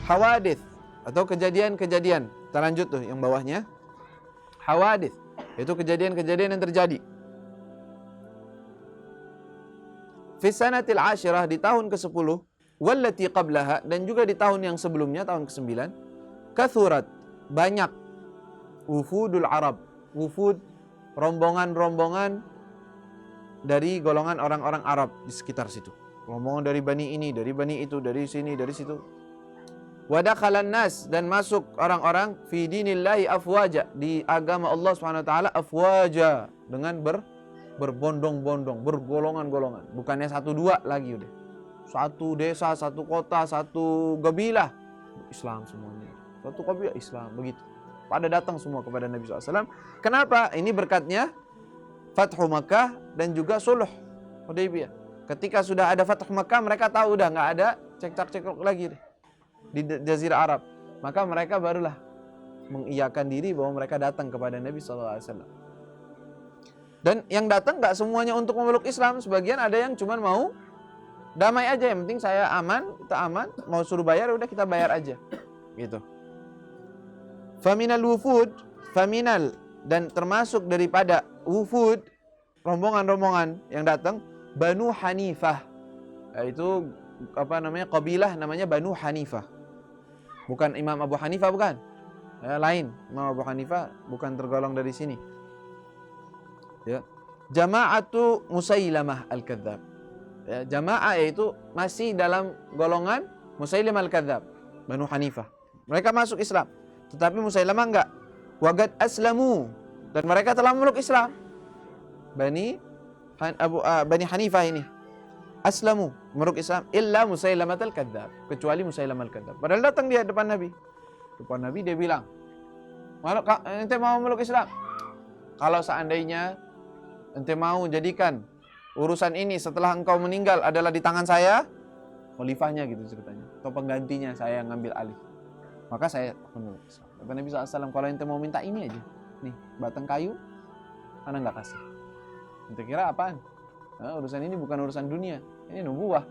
Hawadith atau kejadian-kejadian. Kita lanjut tuh yang bawahnya. Hawadith itu kejadian-kejadian yang terjadi. Fi sanatil ashirah, di tahun ke-10, wallati qablaha, dan juga di tahun yang sebelumnya, tahun ke-9, kathurat, banyak, wufudul Arab, wufud, rombongan-rombongan dari golongan orang-orang Arab di sekitar situ. Rombongan dari bani ini, dari bani itu, dari sini, dari situ. Wadakhalan nas, dan masuk orang-orang fi dinillahi afwaja, di agama Allah Subhanahu wa taala afwaja, dengan berbondong-bondong, bergolongan-golongan. Bukannya 1-2 lagi udah. Satu desa, satu kota, satu kabilah Islam semuanya. Satu kabilah Islam, begitu. Pada datang semua kepada Nabi SAW. Kenapa? Ini berkatnya Fathu Makkah dan juga Sulh Hudaybiyah. Ketika sudah ada Fathu Makkah, mereka tahu udah nggak ada cekcok-cekcok lagi deh di Jazirah Arab. Maka mereka barulah mengiyakan diri bahwa mereka datang kepada Nabi SAW. Dan yang datang nggak semuanya untuk memeluk Islam. Sebagian ada yang cuma mau damai aja. Yang penting saya aman, kita aman. Mau suruh bayar, udah kita bayar aja. Gitu. Faminal wufud, faminal, dan termasuk daripada wufud, rombongan-rombongan yang datang, Banu Hanifah. Yaitu kabilah namanya Banu Hanifah. Bukan Imam Abu Hanifah, bukan. Lain. Imam Abu Hanifah bukan tergolong dari sini. Ya. Jama'atu Musailamah Al-Kadzab. Ya, jamaah yaitu masih dalam golongan Musailamah Al-Kadzab, Banu Hanifah. Mereka masuk Islam, tetapi Musailamah enggak. Wagad aslamu, dan mereka telah memeluk Islam. Bani Hanifah ini aslamu, memeluk Islam, illa Musailamah Al-Kadzab, kecuali Musailamah Al-Kadzab. Padahal datang dia depan Nabi. Depan Nabi dia bilang, "Ente mau memeluk Islam? Kalau seandainya ente mau jadikan urusan ini setelah engkau meninggal adalah di tangan saya, khalifahnya gitu ceritanya, atau penggantinya saya yang ngambil alih, maka saya memeluk Islam." Kata Nabi SAW, kalau ente mau minta ini aja, nih batang kayu, ana nggak kasih. Ente kira apaan? Nah, urusan ini bukan urusan dunia, ini nubuwah.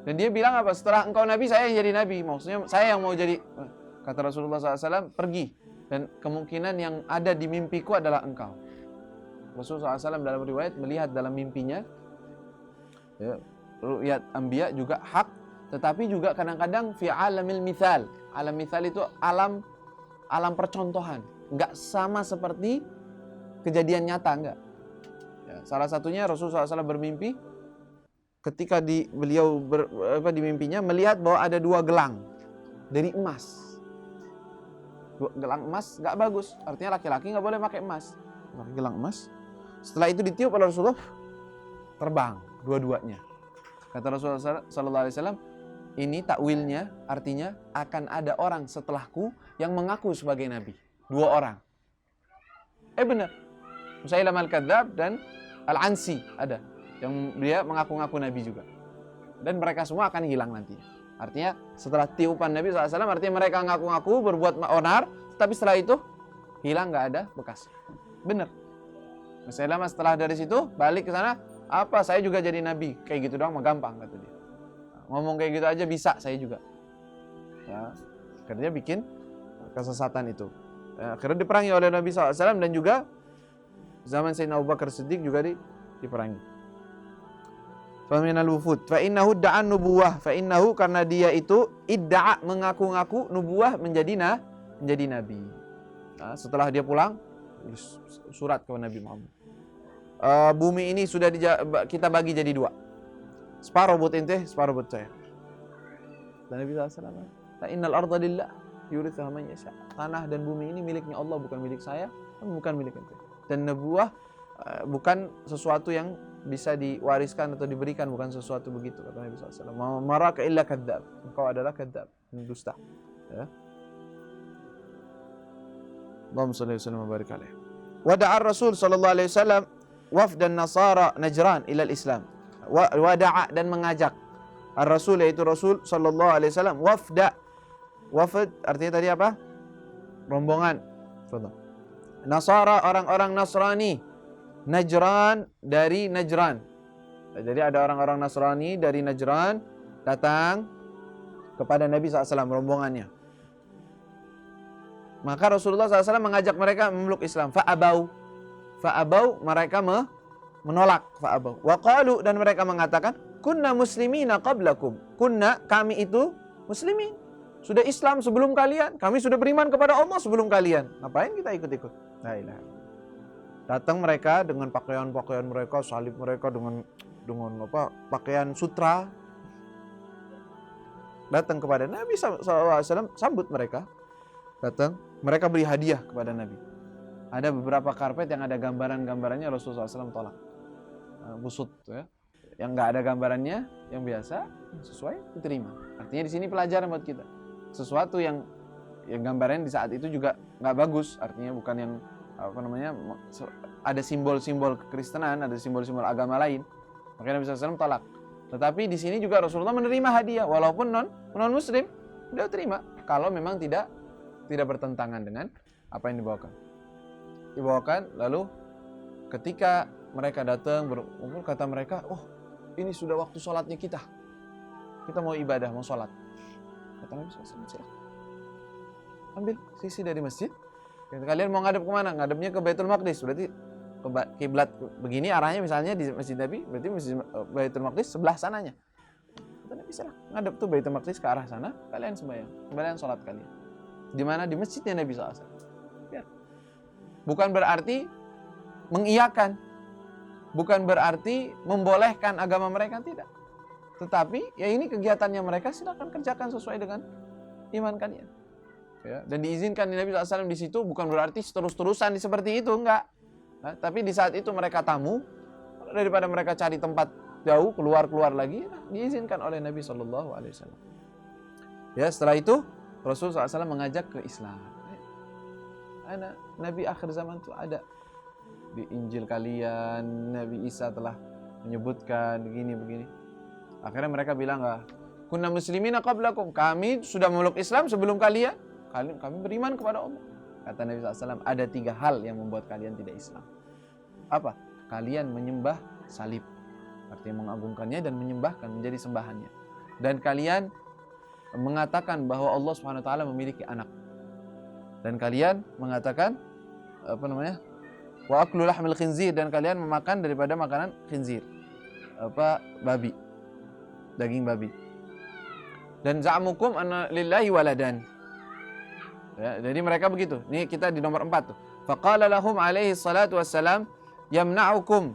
Dan dia bilang apa? Setelah engkau Nabi, saya yang jadi Nabi. Maksudnya saya yang mau jadi. Kata Rasulullah SAW, pergi. Dan kemungkinan yang ada di mimpiku adalah engkau. Rasulullah SAW dalam riwayat melihat dalam mimpinya, ya, ru'yat anbiya juga hak, tetapi juga kadang-kadang fi alamil mithal. Alam mithal itu alam percontohan, enggak sama seperti kejadian nyata, enggak. Ya, salah satunya Rasulullah SAW bermimpi ketika di mimpinya melihat bahwa ada 2 gelang dari emas. 2 gelang emas enggak bagus, artinya laki-laki enggak boleh pakai emas. Pakai gelang emas. Setelah itu ditiup oleh Rasulullah, terbang dua-duanya. Kata Rasulullah SAW, ini takwilnya, artinya akan ada orang setelahku yang mengaku sebagai Nabi. 2 orang. Benar. Musailamah Al-Kadzab dan Al-Ansi ada. Yang dia mengaku-ngaku Nabi juga. Dan mereka semua akan hilang nanti. Artinya setelah tiupan Nabi SAW, artinya mereka ngaku-ngaku berbuat onar, tapi setelah itu hilang, nggak ada bekas. Benar. Musailamah setelah dari situ balik ke sana, apa saya juga jadi nabi, kayak gitu doang mah gampang kata dia. Ngomong kayak gitu aja bisa saya juga. Ya, akhirnya bikin kesesatan itu. Ya, akhirnya diperangi oleh Nabi SAW dan juga zaman Sayyidina Abu Bakar Siddiq juga diperangi. Faminal wufud fa innahu da'an nubuwah, fa innahu, karena dia itu idda'a, mengaku-ngaku nubuwah, menjadi nabi. Nah, setelah dia pulang surat kepada Nabi Muhammad. Bumi ini sudah kita bagi jadi 2. Separuh buat ente, separuh buat saya. Dan Nabi SAW, fa innal arda lillah yurithuha man yasha. Tanah dan bumi ini miliknya Allah, bukan milik saya, bukan milik ente. Dan nubuwah bukan sesuatu yang bisa diwariskan atau diberikan, bukan sesuatu begitu, kata Nabi SAW. Maraka illa kadzab, engkau adalah kadzab, dusta. Ya. Allahumma shalli wa sallim wa barik alaihi. Wada'a Rasul sallallahu alaihi wasallam wafdan Nasara Najran ila Islam. Wada'a, dan mengajak Ar-Rasul, yaitu Rasul sallallahu alaihi wasallam, wafd artinya tadi apa? Rombongan. Nasara, orang-orang Nasrani. Najran, dari Najran. Jadi ada orang-orang Nasrani dari Najran datang kepada Nabi SAW, rombongannya. Maka Rasulullah SAW mengajak mereka memeluk Islam. Fa'abau, mereka menolak. Fa'abau. Wa qalu, dan mereka mengatakan, kunna muslimina qablakum. Kunna, kami itu muslimin. Sudah Islam sebelum kalian. Kami sudah beriman kepada Allah sebelum kalian. Ngapain kita ikut-ikut? La ilaha illallah. Datang mereka dengan pakaian-pakaian mereka, salib mereka dengan pakaian sutra. Datang kepada Nabi SAW, sambut mereka. Datang, mereka beri hadiah kepada Nabi. Ada beberapa karpet yang ada gambarannya, Rasulullah SAW tolak. Busut, ya. Yang nggak ada gambarannya, yang biasa, sesuai, diterima. Artinya di sini pelajaran buat kita. Sesuatu yang gambarannya di saat itu juga nggak bagus. Artinya bukan yang ada simbol-simbol kekristenan, ada simbol-simbol agama lain. Makanya Nabi SAW tolak. Tetapi di sini juga Rasulullah menerima hadiah, walaupun non muslim, beliau terima kalau memang tidak bertentangan dengan apa yang dibawakan. Lalu ketika mereka datang berkumpul, kata mereka, oh ini sudah waktu sholatnya kita mau ibadah, mau sholat. Kata Nabi SAW, silakan ambil sisi dari masjid. Kalian mau ngadep kemana? Ngadepnya ke Baitul Maqdis. Berarti ke kiblat begini arahnya, misalnya di Masjid Nabi, berarti Masjid Baitul Maqdis sebelah sananya. Kata Nabi, silakan ngadep tuh Baitul Maqdis ke arah sana, kalian sembahyang, kalian sholat kalian. Di mana? Di masjidnya Nabi SAW. Biar. Bukan berarti mengiyakan, bukan berarti membolehkan agama mereka, tidak. Tetapi ya ini kegiatannya mereka, silakan kerjakan sesuai dengan iman kalian. Ya, dan diizinkan Nabi SAW di situ, bukan berarti terus-terusan seperti itu, enggak. Nah, tapi di saat itu mereka tamu, daripada mereka cari tempat jauh, keluar lagi, diizinkan oleh Nabi SAW. Ya, setelah itu Rasulullah SAW mengajak ke Islam. Nabi akhir zaman itu ada di Injil kalian, Nabi Isa telah menyebutkan begini. Akhirnya mereka bilang, kunna muslimina qablakum, kami sudah memeluk Islam sebelum kalian. Kami beriman kepada Allah. Kata Nabi SAW, ada 3 hal yang membuat kalian tidak Islam. Apa? Kalian menyembah salib, artinya mengagungkannya dan menyembahkan, menjadi sembahannya. Dan kalian mengatakan bahwa Allah SWT memiliki anak. Dan kalian mengatakan wa aklu lahmil khinzir, dan kalian memakan daripada makanan khinzir, babi, daging babi. Dan za'mukum anna lillahi waladan. Ya, jadi mereka begitu. Ini kita di nomor 4 tuh. Faqala lahum alaihi salatu wassalam, yamna'ukum,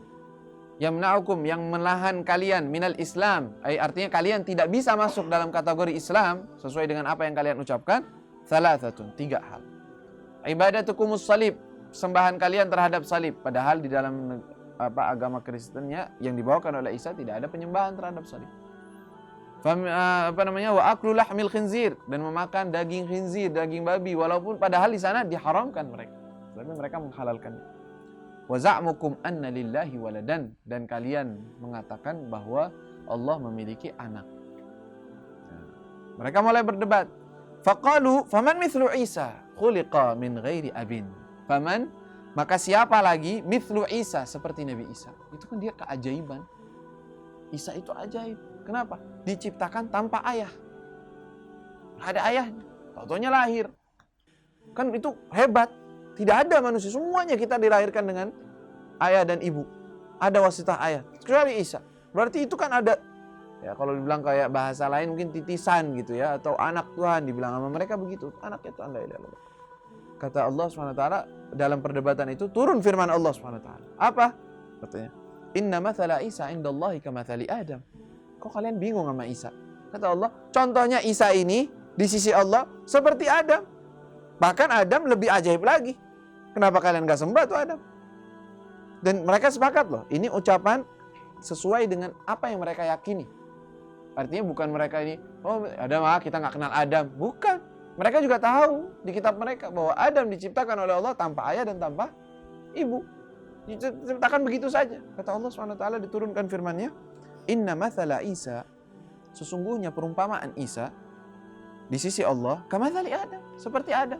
yang menahan kalian minal Islam. Artinya kalian tidak bisa masuk dalam kategori Islam sesuai dengan apa yang kalian ucapkan. Thalathatun, 3 hal. Ibadatukumus salib, sembahan kalian terhadap salib. Padahal di dalam agama Kristennya yang dibawakan oleh Isa tidak ada penyembahan terhadap salib. Wa aklu lahmil khinzir, dan memakan daging khinzir, daging babi, walaupun padahal di sana diharamkan mereka, tapi mereka menghalalkannya. Wa za'mukum anna lillahi waladan, dan kalian mengatakan bahwa Allah memiliki anak. Mereka mulai berdebat. Faqalu faman mithlu Isa khuliqa min ghairi abin. Faman, maka siapa lagi mithlu Isa, seperti Nabi Isa. Itu kan dia keajaiban. Isa itu ajaib. Kenapa? Diciptakan tanpa ayah. Ada ayahnya, taunya lahir. Kan itu hebat. Tidak ada manusia, semuanya kita dilahirkan dengan ayah dan ibu. Ada wasitah ayah, kecuali Isa. Berarti itu kan ada, ya kalau dibilang kayak bahasa lain mungkin titisan gitu ya, atau anak Tuhan, dibilang sama mereka begitu. Anaknya Tuhan, la ilaha illallah. Kata Allah SWT dalam perdebatan itu, turun firman Allah SWT. Apa? Katanya, inna mathala Isa indallahi kamathali Adam. Kok kalian bingung sama Isa? Kata Allah, contohnya Isa ini di sisi Allah seperti Adam. Bahkan Adam lebih ajaib lagi. Kenapa kalian gak sembah tuh Adam? Dan mereka sepakat loh, ini ucapan sesuai dengan apa yang mereka yakini. Artinya bukan mereka ini, oh Adam kita gak kenal Adam. Bukan. Mereka juga tahu di kitab mereka bahwa Adam diciptakan oleh Allah tanpa ayah dan tanpa ibu. Diciptakan begitu saja. Kata Allah SWT, diturunkan firman-Nya, inna mathala Isa, sesungguhnya perumpamaan Isa di sisi Allah kamathali Adam, seperti Adam.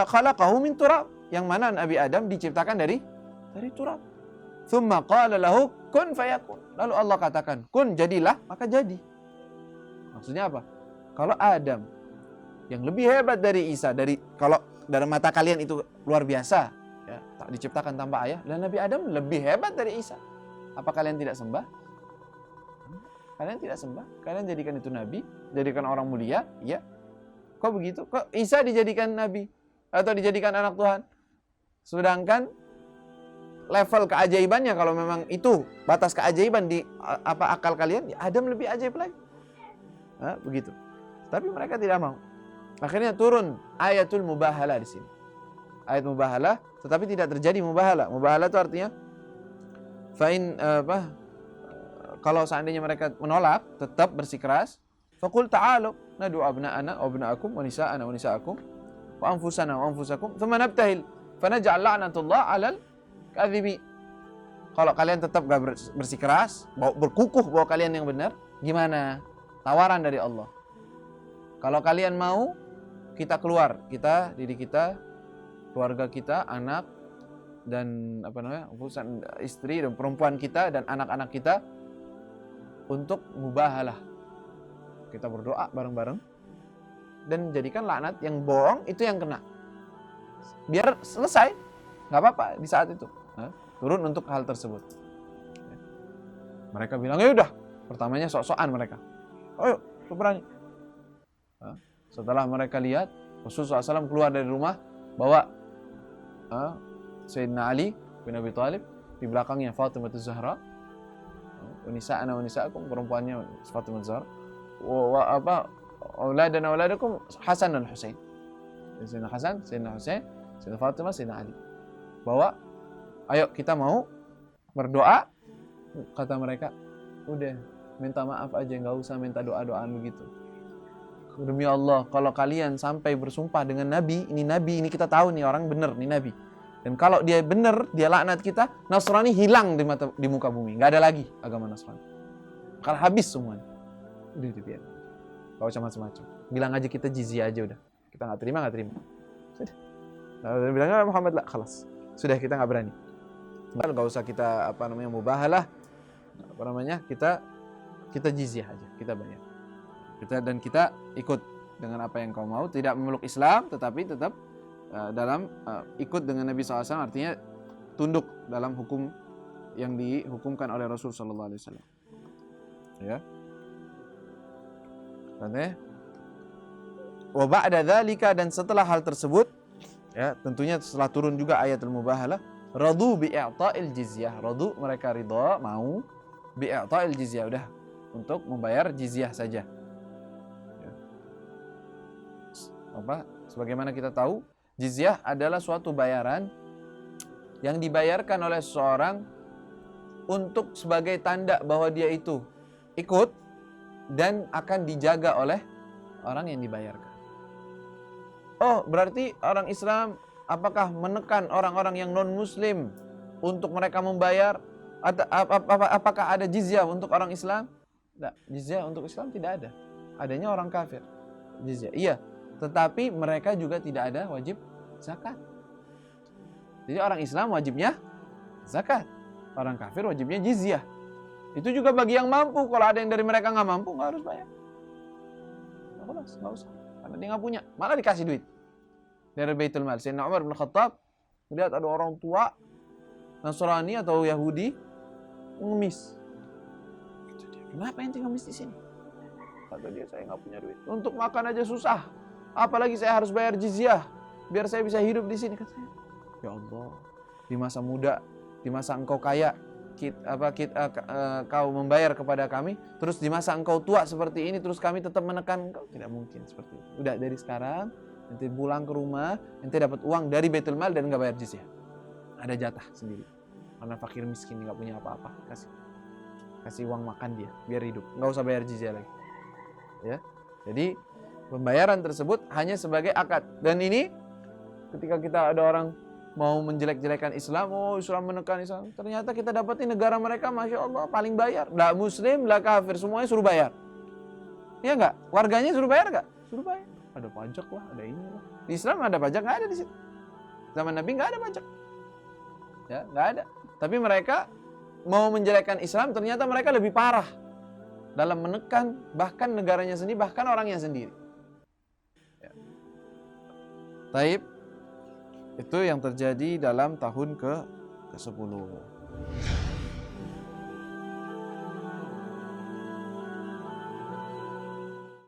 Khalaqahu min turab, yang mana Nabi Adam diciptakan dari turab. Thumma qala lahu kun fayakun, lalu Allah katakan kun, jadilah, maka jadi. Maksudnya apa? Kalau Adam yang lebih hebat dari Isa, kalau dalam mata kalian itu luar biasa, ya, tak diciptakan tanpa ayah, dan Nabi Adam lebih hebat dari Isa. Apa kalian tidak sembah? Kalian tidak sembah? Kalian jadikan itu nabi, jadikan orang mulia, ya? Kok begitu? Kok Isa dijadikan nabi atau dijadikan anak Tuhan? Sedangkan level keajaibannya, kalau memang itu batas keajaiban di akal kalian, ya Adam lebih ajaib lagi. Begitu. Tapi mereka tidak mau. Akhirnya turun ayatul mubahalah di sini. Ayat mubahalah, tetapi tidak terjadi mubahalah. Mubahalah itu artinya kalau seandainya mereka menolak, tetap bersikeras, faqul ta'alu nadu abna'ana wa abna'akum wa nisa'ana wa nisa'akum wa anfusana wa anfusakum thumma nabtahil fanaj'al la'natullah 'alal kadhibi. Kalau kalian tetap gak bersikeras, berkukuh bahwa kalian yang benar, gimana? Tawaran dari Allah. Kalau kalian mau, kita keluar, diri kita, keluarga kita, anak dan istri dan perempuan kita dan anak-anak kita untuk mubahalah. Kita berdoa bareng-bareng dan jadikan laknat yang bohong itu yang kena. Biar selesai, nggak apa-apa di saat itu. Turun untuk hal tersebut. Mereka bilang, ya udah. Pertamanya sok-sokan mereka. Ayo, berani. Setelah mereka lihat Rasulullah SAW keluar dari rumah, bawa Sayyidina Ali bin Abi Thalib, di belakangnya Fatimah Zahra, Unisa'ana Unisa'akum, perempuannya Fatimah Zahra, auladana auladakum Hasan dan Husain. Sayyidina Hasan, Sayyidina Husain, Sayyidina Fatimah, Sayyidina Ali. Bawa, ayo kita mau berdoa. Kata mereka, udah minta maaf aja, nggak usah minta doa-doaan begitu. Demi Allah, kalau kalian sampai bersumpah dengan Nabi, ini kita tahu nih orang bener, nih Nabi. Dan kalau dia bener, dia laknat kita, Nasrani hilang di muka bumi. Nggak ada lagi agama Nasrani. Bakal habis semuanya. Udah biar. Gak usah macam-macam. Bilang aja kita jizyah aja udah. Kita nggak terima. Sudah. Nah, bilangnya Muhammad lah, khalas. Sudah, kita nggak berani. Nggak usah kita mubahalah. Kita jizyah aja, kita bayar. Kita ikut dengan apa yang kau mau, tidak memeluk Islam, tetapi tetap dalam ikut dengan Nabi SAW, artinya tunduk dalam hukum yang dihukumkan oleh Rasul Sallallahu Alaihi Wasallam. Ya. Wa ba'da dzalika, dan setelah hal tersebut, ya tentunya setelah turun juga ayatul mubahalah, radu bi'a'ta'il jizyah. Radu, mereka ridha, mau bi'a'ta'il jizyah, udah untuk membayar jizyah saja. Sebagaimana kita tahu, jizyah adalah suatu bayaran yang dibayarkan oleh seseorang untuk sebagai tanda bahwa dia itu ikut dan akan dijaga oleh orang yang dibayarkan. Oh, berarti orang Islam apakah menekan orang-orang yang non-muslim untuk mereka membayar? Apakah ada jizyah untuk orang Islam? Tidak, jizyah untuk Islam tidak ada. Adanya orang kafir. Jizyah, iya. Tetapi mereka juga tidak ada wajib zakat. Jadi orang Islam wajibnya zakat. Orang kafir wajibnya jizyah. Itu juga bagi yang mampu. Kalau ada yang dari mereka nggak mampu, nggak harus bayar. Nggak usah. Karena dia nggak punya. Malah dikasih duit dari Baitul Mal. Sayyidina Umar bin Khattab lihat ada orang tua Nasrani atau Yahudi ngemis. Kenapa ente ngemis di sini? Kata dia, saya nggak punya duit. Untuk makan aja susah. Apalagi saya harus bayar jizyah biar saya bisa hidup di sini, katanya. Ya Allah, di masa muda, di masa engkau kaya, kau membayar kepada kami, terus di masa engkau tua seperti ini, terus kami tetap menekan engkau, tidak mungkin seperti itu. Udah, dari sekarang, nanti pulang ke rumah, nanti dapat uang dari Baitul Mal dan nggak bayar jizyah. Ada jatah sendiri. Karena fakir miskin nggak punya apa-apa, kasih uang makan dia, biar hidup, nggak usah bayar jizyah lagi. Ya, jadi pembayaran tersebut hanya sebagai akad. Dan ini ketika kita ada orang mau menjelek-jelekan Islam, oh Islam menekan Islam, ternyata kita dapatin negara mereka, Masya Allah, paling bayar. Lah muslim, lah kafir, semuanya suruh bayar. Iya enggak? Warganya suruh bayar enggak? Suruh bayar. Ada pajak lah, ada ini lah. Di Islam ada pajak, nggak ada di situ. Zaman Nabi nggak ada pajak. Ya, nggak ada. Tapi mereka mau menjelekkan Islam, ternyata mereka lebih parah. dalam menekan bahkan negaranya sendiri, bahkan orangnya sendiri. Ya. Taib, itu yang terjadi dalam tahun ke-10.